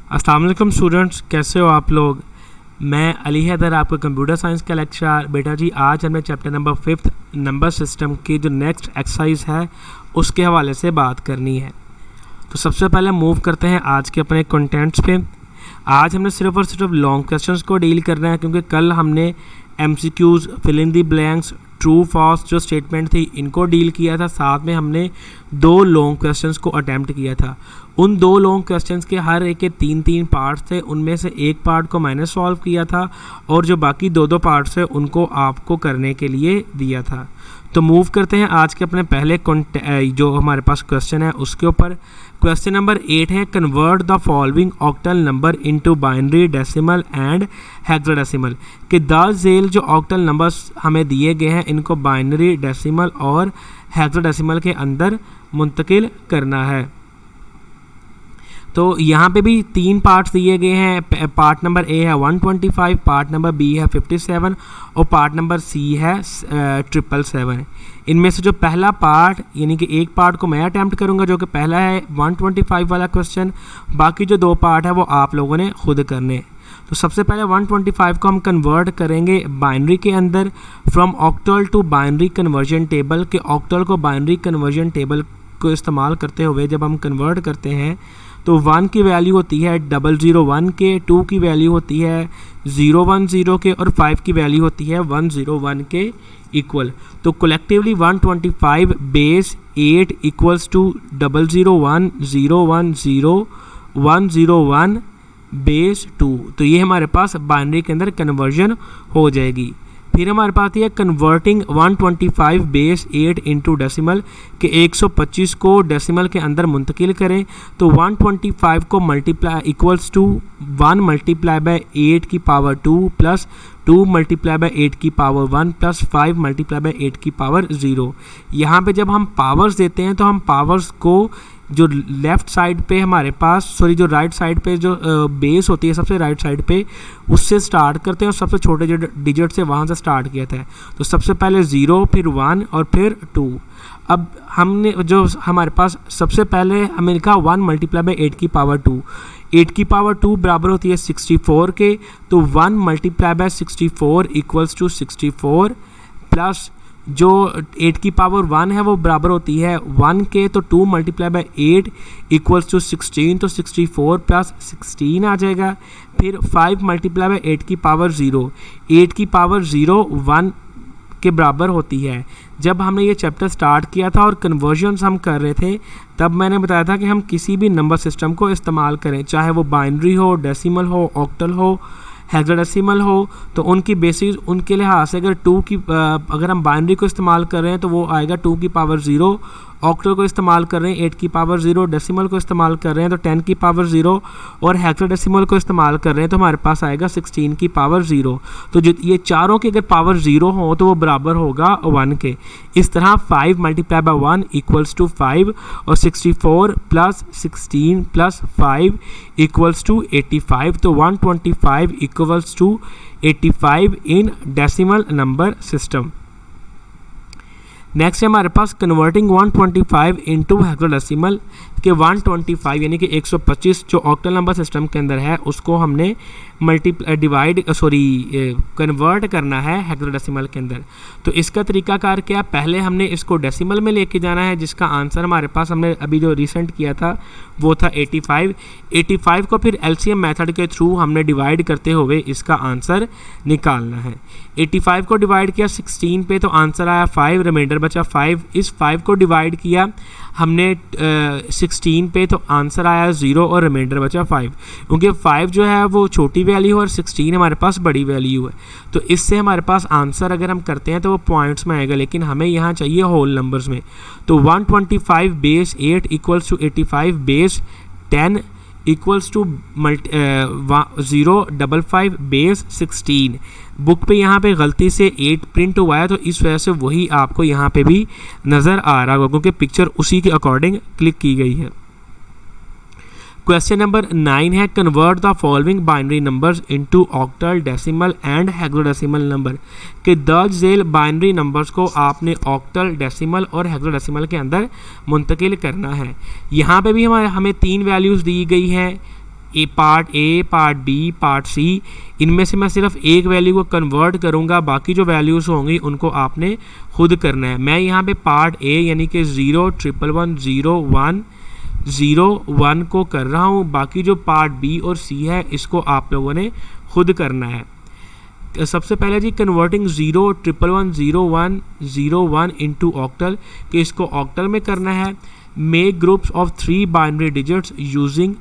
अस्सलाम वालेकुम स्टूडेंट्स, कैसे हो आप लोग। मैं अली हैदर, आपका कंप्यूटर साइंस का लेक्चरर। बेटा जी, आज हमने चैप्टर नंबर 5 नंबर सिस्टम की जो नेक्स्ट एक्सरसाइज है उसके हवाले से बात करनी है। तो सबसे पहले मूव करते हैं आज के अपने कंटेंट्स पे। आज हमने सिर्फ और सिर्फ लॉन्ग क्वेश्चंस को डील करना है, क्योंकि कल हमने MCQs, fill in the blanks, true false जो स्टेटमेंट थी इनको डील किया था। साथ में हमने 2 लॉन्ग क्वेश्चंस को अटैम्प्ट किया था। उन 2 लॉन्ग क्वेश्चंस के हर एक के 3-3 पार्ट्स थे। उनमें से एक पार्ट को मैंने सॉल्व किया था और जो बाकी 2 पार्ट्स थे उनको आपको करने के लिए दिया था। तो मूव करते हैं आज के अपने पहले जो हमारे पास क्वेश्चन है उसके ऊपर। क्वेश्चन नंबर 8 है, convert the following octal number into binary, decimal and hexadecimal. कि 10 झेल जो ऑक्टल नंबर्स हमें दिए गए हैं इनको बाइनरी, डेसिमल और हेक्साडेसिमल के अंदर मुंतकिल करना है। तो यहाँ पे भी 3 पार्ट्स दिए गए हैं। पार्ट नंबर ए है 125, पार्ट नंबर बी है 57 और पार्ट नंबर सी है 777। इनमें से जो पहला पार्ट यानी कि एक पार्ट को मैं अटैम्प्ट करूँगा जो कि पहला है 125 वाला क्वेश्चन, बाकी जो 2 पार्ट है वो आप लोगों ने खुद करने। तो सबसे पहले 125 को हम कन्वर्ट करेंगे बाइनरी के अंदर। From octal to binary conversion table के ऑक्टल को बाइनरी कन्वर्जन टेबल को इस्तेमाल करते हुए जब हम कन्वर्ट करते हैं तो 1 की वैल्यू होती है 001 के, 2 की वैल्यू होती है 010 के और 5 की वैल्यू होती है 101 के इक्वल। तो collectively 125 base 8 equals to 001 010 101 base 2। तो ये हमारे पास बाइनरी के अंदर कन्वर्जन हो जाएगी। फिर हमारे पास ये कन्वर्टिंग 125 बेस 8 इंटू डेसिमल के 125 को डेसिमल के अंदर मुंतकिल करें। तो 125 को multiply equals to 1 multiply by 8 की पावर 2 प्लस 2 मल्टीप्लाई बाय 8 की पावर 1 प्लस 5 मल्टीप्लाई बाय 8 की पावर 0। यहाँ पे जब हम पावर्स देते हैं तो हम पावर्स को जो लेफ़्ट साइड पे हमारे पास जो राइट साइड पे जो बेस होती है सबसे राइट साइड पे उससे स्टार्ट करते हैं और सबसे छोटे जो डिजिट से वहाँ से स्टार्ट किया था। तो सबसे पहले 0 फिर 1 और फिर 2। अब हमने जो हमारे पास सबसे पहले हमें लिखा 1 मल्टीप्लाई बाई 8 की पावर 2। 8 की पावर 2 बराबर होती है 64 के। तो 1 multiply by 64 equals to 64 plus जो 8 की पावर 1 है वो बराबर होती है 1 के। तो 2 मल्टीप्लाई बाय 8 इक्वल्स टू 16। तो 64 प्लस 16 आ जाएगा। फिर 5 मल्टीप्लाई बाय 8 की पावर 0। 8 की पावर 0 1 के बराबर होती है। जब हमने ये चैप्टर स्टार्ट किया था और कन्वर्जन्स हम कर रहे थे तब मैंने बताया था कि हम किसी भी नंबर सिस्टम को इस्तेमाल करें, चाहे वो बाइनरी हो, डेसिमल हो, ऑक्टल हो, हेक्साडेसिमल हो। तो उनकी बेसिस उनके लिहाज से अगर हम बाइनरी को इस्तेमाल कर रहे हैं तो वो आएगा 2 की पावर 0, ऑक्टल को इस्तेमाल कर रहे हैं 8 की पावर 0, डेसिमल को इस्तेमाल कर रहे हैं तो 10 की पावर 0 और हेक्साडेसिमल को इस्तेमाल कर रहे हैं तो हमारे पास आएगा 16 की पावर 0। तो जो ये चारों की अगर पावर 0 हो तो वो बराबर होगा 1 के। इस तरह 5 मल्टीप्लाई बाय 1 इक्वल्स टू 5 और 64 प्लस 16 प्लस 5 इक्वल्स टू 85। तो 125 equals to 85 in decimal number system. Next है हमारे पास कन्वर्टिंग 125 इंटू हेक्साडेसिमल के 125 यानी कि 125 जो ऑक्टल नंबर सिस्टम के अंदर है उसको हमने कन्वर्ट करना है हेक्साडेसिमल के अंदर। तो इसका तरीकाकार क्या, पहले हमने इसको डेसिमल में लेके जाना है जिसका आंसर हमारे पास हमने अभी जो रिसेंट किया था वो था 85। 85 को फिर LCM मेथड के थ्रू हमने डिवाइड करते हुए इसका आंसर निकालना है। 85 को डिवाइड किया 16 पे तो आंसर आया 5, रिमाइंडर बचा 5। इस 5 को डिवाइड किया हमने 16 पे तो आंसर आया 0 और रिमाइंडर बचा 5। क्योंकि 5 जो है वो छोटी वैल्यू है और 16 हमारे पास बड़ी वैल्यू है। तो इससे हमारे पास आंसर अगर हम करते हैं तो वो पॉइंट्स में आएगा, लेकिन हमें यहाँ चाहिए होल नंबर्स में। तो 125 base 8 equals to 85 base 10 equals to 055 base 16। Book पे यहाँ पे गलती से 8 प्रिंट हुआ है तो इस वजह से वही आपको यहाँ पे भी नज़र आ रहा होगा क्योंकि पिक्चर उसी के अकॉर्डिंग क्लिक की गई है। क्वेश्चन नंबर 9 है, convert the following binary numbers into octal, decimal and hexadecimal number. के 10 झेल बाइनरी नंबर्स को आपने ऑक्टल, डेसिमल और हेक्साडेसिमल के अंदर मुंतकिल करना है। यहाँ पे भी हमें 3 वैल्यूज़ दी गई हैं। Part A, part B, part C, इनमें से मैं सिर्फ एक वैल्यू को कन्वर्ट करूँगा, बाकी जो वैल्यूज़ होंगी उनको आपने खुद करना है। मैं यहाँ पे पार्ट ए यानी कि 0 1 1 0 1 0 1 को कर रहा हूँ, बाकी जो पार्ट बी और सी है इसको आप लोगों ने खुद करना है। सबसे पहले जी कन्वर्टिंग 0 1 1 0 1 0 1 इनटू ऑक्टल, कि इसको ऑक्टल में करना है। Make groups of 3 binary digits using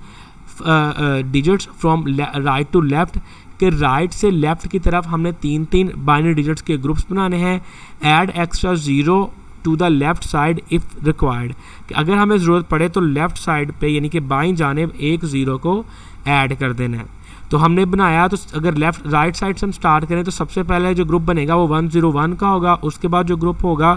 digits from right to left, कि राइट से लेफ्ट की तरफ हमने 3 बाइनरी डिजिट्स के ग्रुप्स बनाने हैं। Add extra 0 to the left side if required, कि अगर हमें ज़रूरत पड़े तो लेफ़्ट साइड पे यानी कि बाईं जानिब एक 0 को ऐड कर देना है। तो हमने बनाया, तो अगर लेफ़्ट राइट साइड से हम स्टार्ट करें तो सबसे पहले जो ग्रुप बनेगा वो 1 0 1 का होगा, उसके बाद जो ग्रुप होगा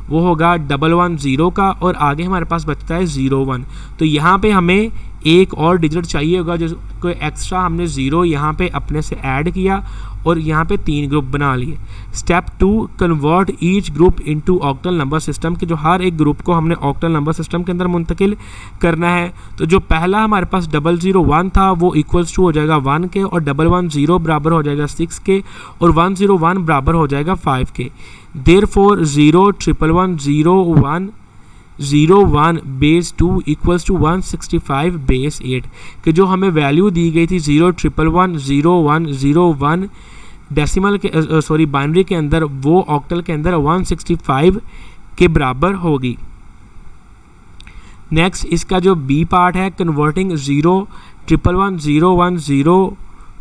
वो होगा 1 1 0 का, और आगे हमारे पास बचता है 0 1। तो यहाँ पे हमें एक और डिजिट चाहिए होगा, जो कोई एक्स्ट्रा हमने 0 यहाँ पे अपने से ऐड किया और यहाँ पे 3 ग्रुप बना लिए। Step 2 convert each group into octal number system, कि जो हर एक ग्रुप को हमने ऑक्टल नंबर सिस्टम के अंदर मुंतकिल करना है। तो जो पहला हमारे पास 0 0 1 था वो इक्वल्स टू हो जाएगा 1 के, और 1 1 0 बराबर हो जाएगा 6 के, और 1 0 1 बराबर हो जाएगा 5 के। Therefore 0 1 1 0 1 0 1 base 2 equals to 165 base 8, कि जो हमें वैल्यू दी गई थी 0 1 1 0 1 0 1 डेसिमल के बाइनरी के अंदर, वो ऑक्टल के अंदर 165 के बराबर होगी। नेक्स्ट इसका जो बी पार्ट है, कन्वर्टिंग 0 1 1 0 1 0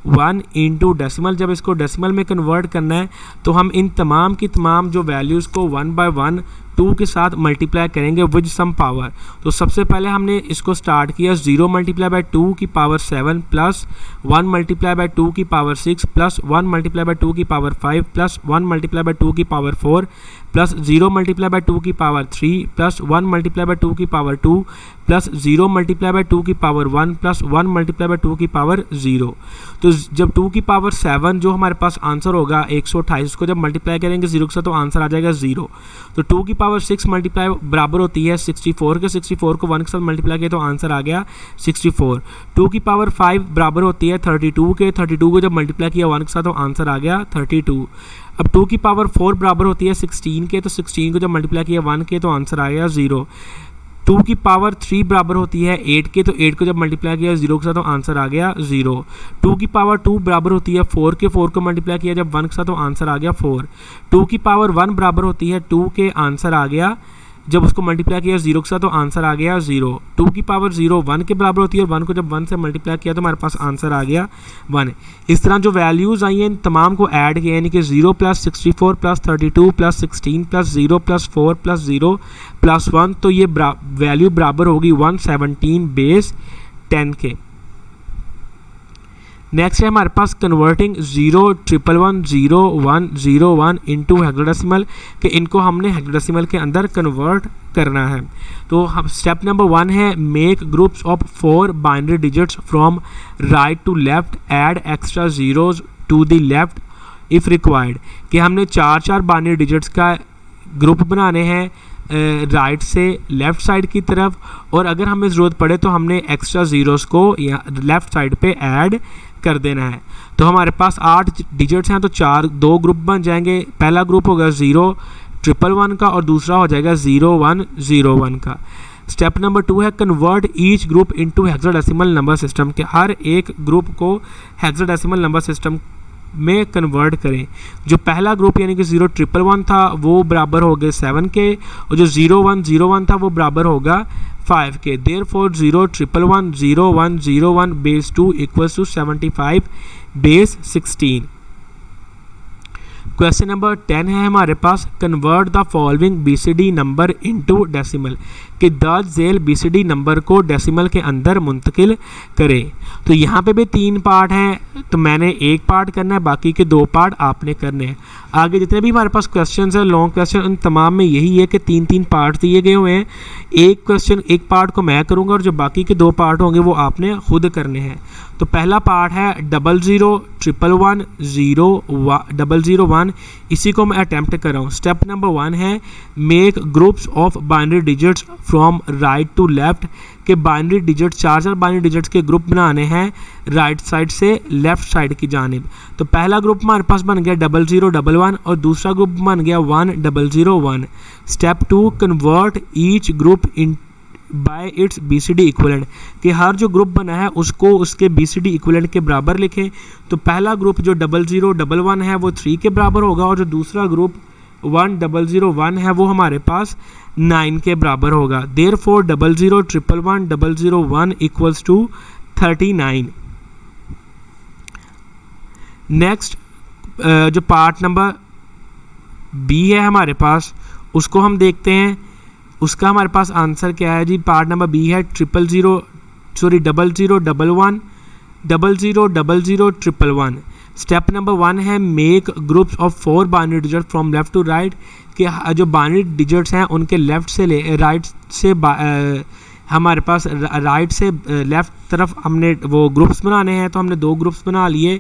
1 इंटू डेसिमल। जब इसको डेसिमल में कन्वर्ट करना है तो हम इन तमाम की तमाम जो वैल्यूज़ को 1 बाय 1 2 के साथ मल्टीप्लाई करेंगे विद सम पावर। तो सबसे पहले हमने इसको स्टार्ट किया 0 मल्टीप्लाई बाय 2 की पावर 7 प्लस 1 मल्टीप्लाई बाय 2 की पावर 6 प्लस 1 मल्टीप्लाई बाय 2 की पावर 5 प्लस 1 मल्टीप्लाई बाय 2 की पावर 4 प्लस 0 मल्टीप्लाई बाय 2 की पावर 3 प्लस 1 मल्टीप्लाई बाय 2 की पावर 2 प्लस 0 मल्टीप्लाई बाय 2 की पावर 1 प्लस 1 मल्टीप्लाई बाय 2 की power 0। तो जब 2 की पावर 7 जो हमारे पास आंसर होगा 128, उसको जब मल्टीप्लाई करेंगे 0 के साथ तो आंसर आ जाएगा 0। तो 2 की पावर 6 मल्टीप्लाई बराबर होती है 64 के, 64 को 1 के साथ मल्टीप्लाई किया तो आंसर आ गया 64। 2 की पावर 5 बराबर होती है 32 के, 32 को जब मल्टीप्लाई किया 1 के साथ तो आंसर आ गया 32। अब 2 की पावर 4 बराबर होती है 16 के, तो 16 को जब मल्टीप्लाई किया 1 के तो आंसर आ गया 0। 2 की पावर 3 बराबर होती है 8 के, तो 8 को जब मल्टीप्लाई किया 0 के साथ तो आंसर आ गया 0। 2 की पावर 2 बराबर होती है 4 के, 4 को मल्टीप्लाई किया जब 1 के साथ तो आंसर आ गया 4। 2 की पावर 1 बराबर होती है 2 के, आंसर आ गया जब उसको मल्टीप्लाई किया 0 के साथ तो आंसर आ गया 0। 2 की पावर 0 1 के बराबर होती है और 1 को जब 1 से मल्टीप्लाई किया तो हमारे पास आंसर आ गया 1। इस तरह जो वैल्यूज़ आई हैं इन तमाम को ऐड किया, यानी कि 0 plus 64 plus 32 plus 16 plus 0 plus 4 plus 0 plus 1, तो ये वैल्यू बराबर होगी 117 बेस 10 के। नेक्स्ट है हमारे पास कन्वर्टिंग 0 1 1 0 1 0 1 इंटू हेक्साडेसिमल, कि इनको हमने हेक्साडेसिमल के अंदर कन्वर्ट करना है। तो हम स्टेप नंबर 1 है make groups of 4 binary digits from right to left, add extra zeros to the left if required, कि हमने 4 बाइनरी डिजिट्स का ग्रुप बनाने हैं राइट से लेफ़्ट साइड की तरफ, और अगर हमें ज़रूरत पड़े तो हमने एक्स्ट्रा ज़ीरोज़ को या लेफ़्ट साइड पे ऐड कर देना है। तो हमारे पास 8 डिजिट्स हैं, तो 2 ग्रुप बन जाएंगे। पहला ग्रुप होगा 0 1 1 का और दूसरा हो जाएगा 0 1 0 1 का। स्टेप नंबर 2 है convert each group into hexadecimal number system, के हर एक ग्रुप को हेक्साडेसिमल नंबर सिस्टम में कन्वर्ट करें। जो पहला ग्रुप यानी कि 0 1 1 था वो बराबर हो गए 7 के, और जो 0 1 0 1 था वो बराबर होगा 5 के। Therefore 0 1 1 0 1 0 1 base 2 equals to 75 base 16। Question number 10 है हमारे पास convert the following BCD number into decimal, कि दर्ज झेल बीसीडी नंबर को डेसिमल के अंदर मुंतकिल करें। तो यहाँ पे भी 3 पार्ट हैं, तो मैंने एक पार्ट करना है, बाकी के 2 पार्ट आपने करने हैं। आगे जितने भी हमारे पास क्वेश्चंस हैं लॉन्ग क्वेश्चन, उन तमाम में यही है कि 3 पार्ट दिए गए हुए हैं। एक पार्ट को मैं करूँगा और जो बाकी के 2 पार्ट होंगे वो आपने खुद करने हैं। तो पहला पार्ट है 00 1 1 0 0 0 1, इसी को मैं अटैम्प्ट कर रहा हूँ। स्टेप नंबर 1 है make groups of binary digits from right to left, कि बाइनरी डिजिट 4 बाइनरी डिजिट्स के ग्रुप बनाने हैं राइट साइड से लेफ़्ट साइड की जानिब। तो पहला ग्रुप हमारे पास बन गया 0011 और दूसरा ग्रुप बन गया 1001। Step 2, convert each group in by it's BCD equivalent, कि हर जो ग्रुप बना है उसको उसके BCD इक्विवेलेंट के बराबर लिखें। तो पहला ग्रुप जो 0011 है वो 3 के बराबर होगा और जो दूसरा ग्रुप 1001 है वो हमारे पास 9 के बराबर होगा। Therefore 00111001 equals to 39। नेक्स्ट जो पार्ट नंबर B है हमारे पास, उसको हम देखते हैं। उसका हमारे पास आंसर क्या है जी? पार्ट नंबर B है 0011 000011। स्टेप नंबर 1 है make groups of 4 binary digit from left to right, कि जो बाइनरी डिजिट्स हैं उनके लेफ़्ट से राइट से हमारे पास राइट से लेफ़्ट तरफ हमने वो ग्रुप्स बनाने हैं। तो हमने 2 ग्रुप्स बना लिए,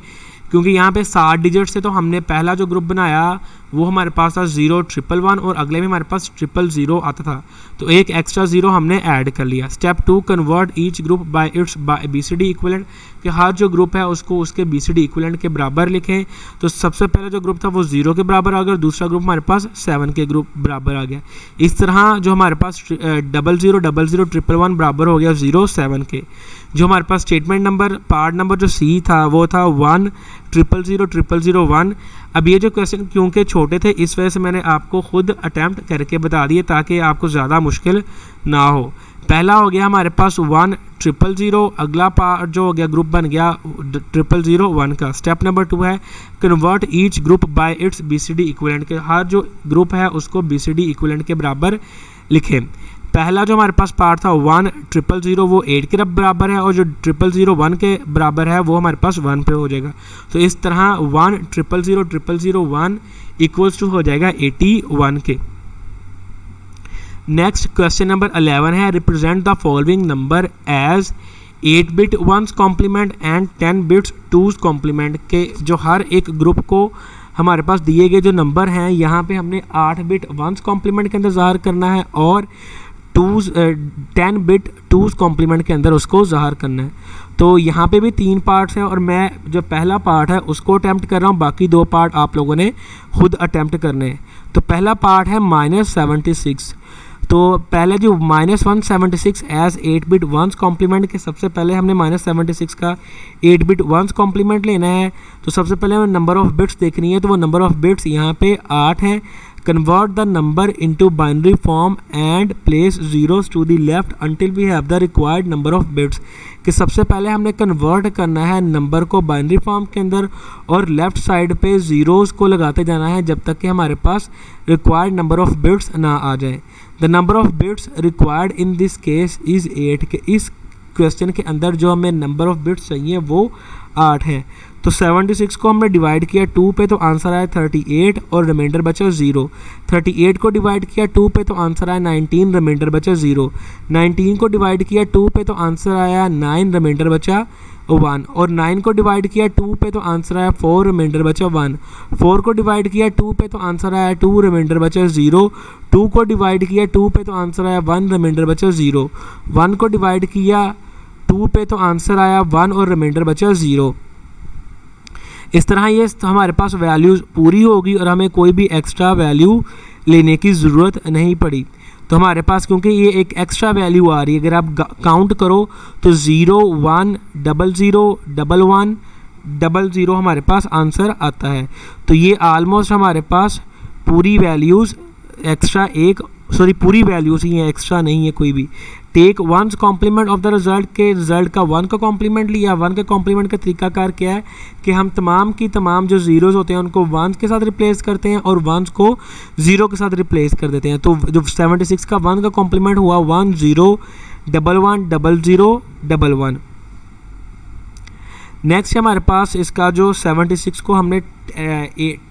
क्योंकि यहाँ पे 7 डिजिट्स से तो हमने पहला जो ग्रुप बनाया वो हमारे पास था 0111 और अगले में हमारे पास 000 आता था, तो एक एक्स्ट्रा 0 हमने ऐड कर लिया। Step 2, convert each group by it's BCD equivalent, कि हर जो ग्रुप है उसको उसके BCD इक्विवेलेंट के बराबर लिखें। तो सबसे पहला जो ग्रुप था वो 0 के बराबर आ गया और दूसरा ग्रुप हमारे पास 7 के ग्रुप बराबर आ गया। इस तरह जो हमारे पास 000011 बराबर हो गया 07 के। जो हमारे पास स्टेटमेंट नंबर पार्ट नंबर जो C था वो था 1000001। अब ये जो क्वेश्चन क्योंकि छोटे थे इस वजह से मैंने आपको खुद अटैम्प्ट करके बता दिए ताकि आपको ज़्यादा मुश्किल ना हो। पहला हो गया हमारे पास 1000, अगला पार्ट जो हो गया ग्रुप बन गया 0001 का। स्टेप नंबर 2 है convert each group by it's BCD equivalent, के हर जो ग्रुप है उसको BCD इक्विवेलेंट के बराबर लिखें। पहला जो हमारे पास पार्ट था 1000 वो 8 के बराबर है और जो 0001 के बराबर है वो हमारे पास 1 पे हो जाएगा। तो इस तरह 10000001 इक्वल्स टू हो जाएगा 81 के। नेक्स्ट क्वेश्चन नंबर 11 है represent the following number as 8 bit 1's complement and 10 bits 2's complement, के जो हर एक ग्रुप को हमारे पास दिए गए जो नंबर हैं यहाँ पे हमने 8 बिट 1's कॉम्प्लीमेंट के अंदर ज़ाहिर करना है और 10 बिट 2's कॉम्प्लीमेंट के अंदर उसको ज़ाहिर करना है। तो यहाँ पे भी 3 पार्ट्स हैं और मैं जो पहला पार्ट है उसको अटैम्प्ट कर रहा हूँ, बाकी 2 पार्ट आप लोगों ने खुद अटैम्प्ट करने हैं। तो पहला पार्ट है -76। तो पहले जो -176 एज 8 बिट 1's कॉम्प्लीमेंट के सबसे पहले हमने -76 का 8 बिट 1's कॉम्प्लीमेंट लेना है। तो सबसे पहले हमें नंबर ऑफ़ बिट्स देखनी है, तो वो नंबर ऑफ़ बिट्स यहाँ पे 8 हैं। Convert the number into binary form and place zeros to the left until we have the required number of bits, कि सबसे पहले हमने कन्वर्ट करना है नंबर को बाइनरी फॉर्म के अंदर और लेफ़्ट साइड पे ज़ीरोज़ को लगाते जाना है जब तक कि हमारे पास रिक्वायर्ड नंबर ऑफ़ बिट्स ना आ जाए। The number of bits required in this case is 8, के इस क्वेश्चन के अंदर जो हमें नंबर ऑफ़ बिट्स चाहिए वो 8 है। तो 76 को हमने डिवाइड किया 2 पे तो आंसर आया 38 और रिमाइंडर बचा 0। 38 को डिवाइड किया 2 पे तो आंसर आया 19, रिमाइंडर बचा 0। 19 को डिवाइड किया 2 पे तो आंसर आया 9, रिमाइंडर बचा 1। और 9 को डिवाइड किया 2 पे तो आंसर आया 4, रिमाइंडर बचा 1। 4 को डिवाइड किया 2 पे तो आंसर आया 2, रिमाइंडर बचा 0। 2 को डिवाइड किया 2 पे तो आंसर आया 1, रिमाइंडर बचा 0। 1 को डिवाइड किया 2 पे तो आंसर आया 1 और रिमाइंडर बचा 0। इस तरह ये हमारे पास वैल्यूज़ पूरी होगी और हमें कोई भी एक्स्ट्रा वैल्यू लेने की ज़रूरत नहीं पड़ी। तो हमारे पास क्योंकि ये एक एक्स्ट्रा वैल्यू आ रही है, अगर आप काउंट करो तो 0 1 00 11 00 हमारे पास आंसर आता है। तो ये आलमोस्ट हमारे पास पूरी वैल्यूज़ एक्स्ट्रा पूरी वैल्यूज़ ही हैं, एक्स्ट्रा नहीं है कोई भी। Take 1's complement of the result, के रिज़ल्ट का 1 का कॉम्प्लीमेंट लिया। 1 के कॉम्प्लीमेंट का तरीकाकार क्या है कि हम तमाम की तमाम जो ज़ीरोज़ होते हैं उनको 1s के साथ रिप्लेस करते हैं और 1s को 0 के साथ रिप्लेस कर देते हैं। तो जो 76 का 1 का कॉम्प्लीमेंट हुआ 1 0 11 00 11। नेक्स्ट हमारे पास इसका जो 76 को हमने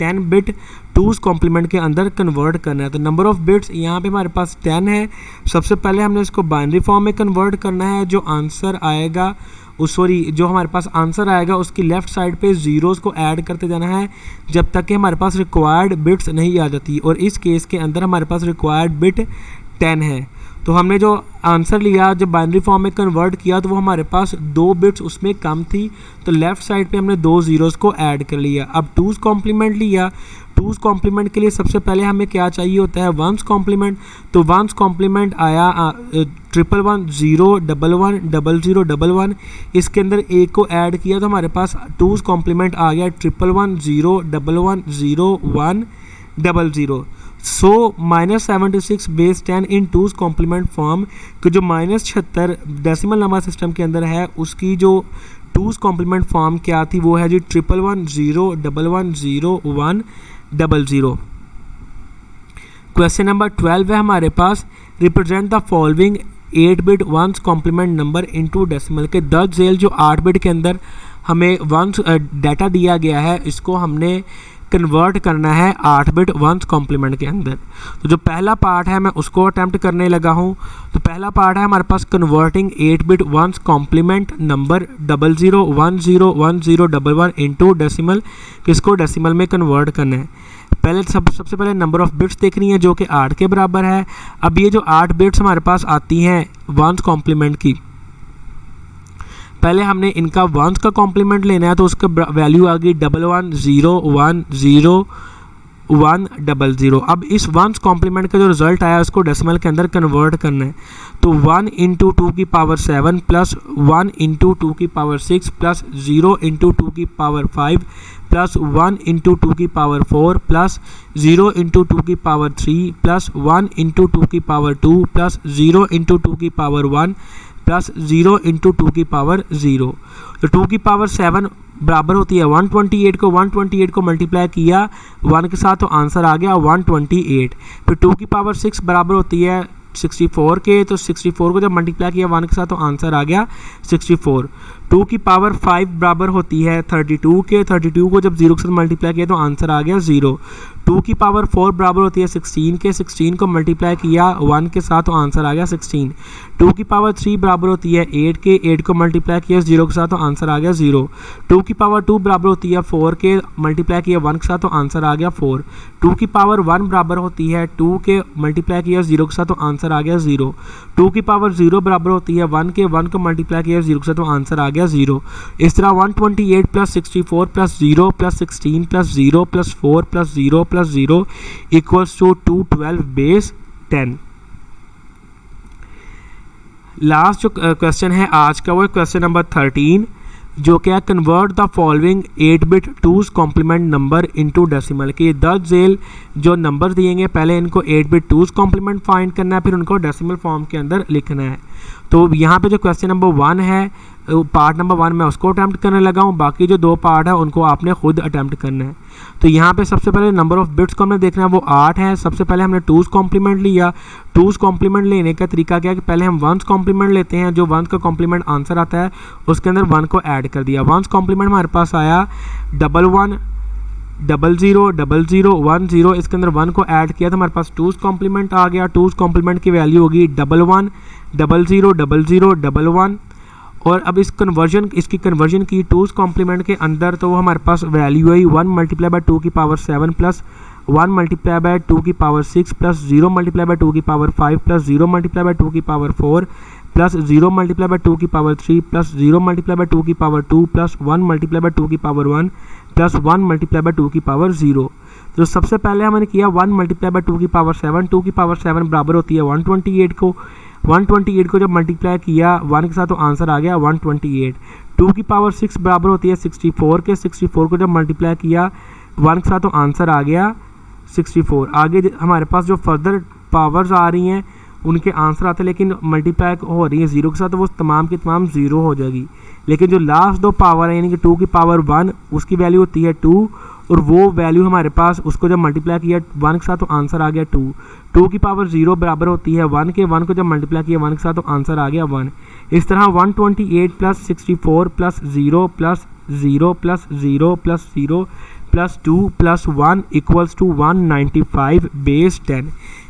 10 बिट 2's कॉम्प्लीमेंट के अंदर कन्वर्ट करना है। तो नंबर ऑफ़ बिट्स यहाँ पे हमारे पास 10 है। सबसे पहले हमने इसको बाइनरी फॉर्म में कन्वर्ट करना है। जो आंसर आएगा जो हमारे पास आंसर आएगा उसकी लेफ़्ट साइड पे ज़ीरोज़ को ऐड करते जाना है जब तक कि हमारे पास रिक्वायर्ड बिट्स नहीं आ जाती, और इस केस के अंदर हमारे पास रिक्वायर्ड बिट 10 है। तो हमने जो आंसर लिया जब बाइनरी फॉर्म में कन्वर्ट किया तो वो हमारे पास 2 बिट्स उसमें कम थी, तो लेफ़्ट साइड पे हमने 2 ज़ीरोज़ को ऐड कर लिया। अब 2's कॉम्प्लीमेंट लिया, 2's कॉम्प्लीमेंट के लिए सबसे पहले हमें क्या चाहिए होता है 1's कॉम्प्लीमेंट। तो 1's कॉम्प्लीमेंट आया 111 0 11 00 11, इसके अंदर एक को ऐड किया तो हमारे पास 2's कॉम्प्लीमेंट आ गया 111 0 11 0 1 00। सो -76 बेस 10 इन 2's कॉम्प्लीमेंट फॉर्म कि जो -76 डेसिमल नंबर सिस्टम के अंदर है उसकी जो 2's कॉम्प्लीमेंट फॉर्म क्या थी वो है जी 111 0 11 0 1 00। क्वेश्चन नंबर 12 है हमारे पास, represent the following 8 bit 1's complement number into decimal के दर्ज झेल जो 8 बिट के अंदर हमें 1's डाटा दिया गया है इसको हमने कन्वर्ट करना है 8 बिट 1's कॉम्प्लीमेंट के अंदर। तो जो पहला पार्ट है मैं उसको अटैम्प्ट करने लगा हूँ। तो पहला पार्ट है हमारे पास converting 8 bit 1's complement number 00101011 into decimal, किसको डेसिमल में कन्वर्ट करना है। पहले सबसे पहले नंबर ऑफ़ बिट्स देखनी है जो कि 8 के बराबर है। अब ये जो 8 बिट्स हमारे पास आती हैं 1's कॉम्प्लीमेंट की, पहले हमने इनका 1's का कॉम्प्लीमेंट लेना है तो उसका वैल्यू आ गई 11010100। अब इस 1's कॉम्प्लीमेंट का जो रिजल्ट आया उसको डेसिमल के अंदर कन्वर्ट करना है। तो 1 × 2 की पावर 7 प्लस 1 × 2 की पावर 6 प्लस 0 × 2 की पावर 5 प्लस 1 × 2 की पावर 4 प्लस 0 × 2 की पावर 3 प्लस 1 × 2 की पावर 2 प्लस 0 × 2 की पावर 1 प्लस 0 × 2 की पावर 0। तो 2 की पावर 7 बराबर होती है 128 को 128 को मल्टीप्लाई किया 1 के साथ तो आंसर आ गया 128। फिर 2 की पावर 6 बराबर होती है 64 के, तो 64 को जब मल्टीप्लाई किया 1 के साथ तो आंसर आ गया 64। 2 की पावर 5 बराबर होती है 32 के, 32 को जब 0 के साथ मल्टीप्लाई किया तो आंसर आ गया 0। 2 की पावर 4 बराबर होती है 16 के, 16 को मल्टीप्लाई किया 1 के साथ तो आंसर आ गया 16। 2 की पावर 3 बराबर होती है 8 के, 8 को मल्टीप्लाई किया 0 के साथ तो आंसर आ गया 0। 2 की पावर 2 बराबर होती है 4 के, मल्टीप्लाई किया 1 के साथ तो आंसर आ गया 4। 2 की पावर 1 बराबर होती है 2 के, मल्टीप्लाई किया 0 के साथ तो आंसर आ गया 0। 2 की पावर 0 बराबर होती है 1 के, 1 को मल्टीप्लाई किया 0 के साथ तो आंसर आ गया 0। इस तरह 128 plus 64 plus 0 plus 16 plus 0 plus 4 plus 0 plus 0 equals to 212 base 10। Last जो क्वेश्चन है आज का वो क्वेश्चन नंबर 13 जो क्या convert the following 8 bit 2's complement number into decimal के दर्ज झेल जो नंबर दिएंगे पहले इनको 8 बिट 2's कॉम्प्लीमेंट फाइंड करना है फिर उनको डेसिमल फॉर्म के अंदर लिखना है। तो यहाँ पे जो क्वेश्चन नंबर 1 है पार्ट नंबर 1 मैं उसको अटैम्प्ट करने लगा हूँ, बाकी जो 2 पार्ट है उनको आपने खुद अटैम्प्ट करना है। तो यहाँ पे सबसे पहले नंबर ऑफ़ बिट्स को हमने देखना है वो 8 है। सबसे पहले हमने 2's कॉम्प्लीमेंट लिया। 2's कॉम्प्लीमेंट लेने का तरीका क्या है कि पहले हम 1's कॉम्प्लीमेंट लेते हैं, जो 1 का कॉम्प्लीमेंट आंसर आता है उसके अंदर 1 को ऐड कर दिया। 1's कॉम्प्लीमेंट हमारे पास आया 11 00 00 10, इसके अंदर 1 को ऐड किया तो हमारे पास 2's कॉम्प्लीमेंट आ गया। 2's कॉम्प्लीमेंट की वैल्यू होगी 11 00 00 11। और अब इसकी कन्वर्जन की 2's कॉम्प्लीमेंट के अंदर तो वो हमारे पास वैल्यू आई 1 मल्टीप्लाई बाय 2 की पावर 7 प्लस 1 मल्टीप्लाई बाय 2 की पावर 6 प्लस 0 मल्टीप्लाई बाय 2 की पावर 5 प्लस 0 मल्टीप्लाई बाय 2 की पावर 4 प्लस 0 मल्टीप्लाई बाय 2 की पावर 3 प्लस 0 मल्टीप्लाई बाय 2 की पावर 2 प्लस 1 मल्टीप्लाई बाय 2 की पावर 1 प्लस 1 मल्टीप्लाई बाय 2 की power 0। तो सबसे पहले हमने किया 1 मल्टीप्लाई बाय 2 की पावर 7, 2 की पावर 7 बराबर होती है 128 को। 128 को जब मल्टीप्लाई किया 1 के साथ तो आंसर आ गया 128। 2 की पावर 6 बराबर होती है 64 के, 64 को जब मल्टीप्लाई किया 1 के साथ तो आंसर आ गया 64। आगे हमारे पास जो फर्दर पावर्स आ रही हैं उनके आंसर आते हैं लेकिन मल्टीप्लाई हो रही है 0 के साथ तो वो तमाम की तमाम 0 हो जाएगी। लेकिन जो लास्ट 2 पावर है यानी कि 2 की पावर 1 उसकी वैल्यू होती है 2 और वो वैल्यू हमारे पास उसको जब मल्टीप्लाई किया 1 के साथ तो आंसर आ गया 2। 2 की पावर 0 बराबर होती है 1 के, 1 को जब मल्टीप्लाई किया 1 के साथ तो आंसर आ गया 1। इस तरह 128 plus 64 plus 0 plus 0 plus 0 plus 0 plus 2 plus 1 equals to 195 base 10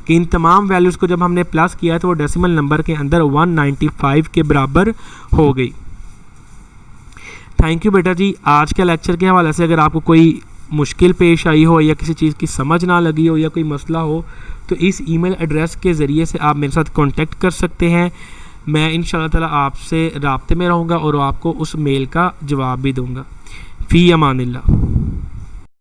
कि इन तमाम वैल्यूज़ को जब हमने प्लस किया तो वो डेसिमल नंबर के अंदर 195 के बराबर हो गई। थैंक यू बेटा जी। आज के लेक्चर के हवाले से अगर आपको कोई मुश्किल पेश आई हो या किसी चीज़ की समझ ना लगी हो या कोई मसला हो तो इस ईमेल एड्रेस के ज़रिए से आप मेरे साथ कांटेक्ट कर सकते हैं। मैं इंशाअल्लाह ताला आपसे राब्ते में रहूँगा और आपको उस मेल का जवाब भी दूँगा। फ़ी अमानिल्लाह।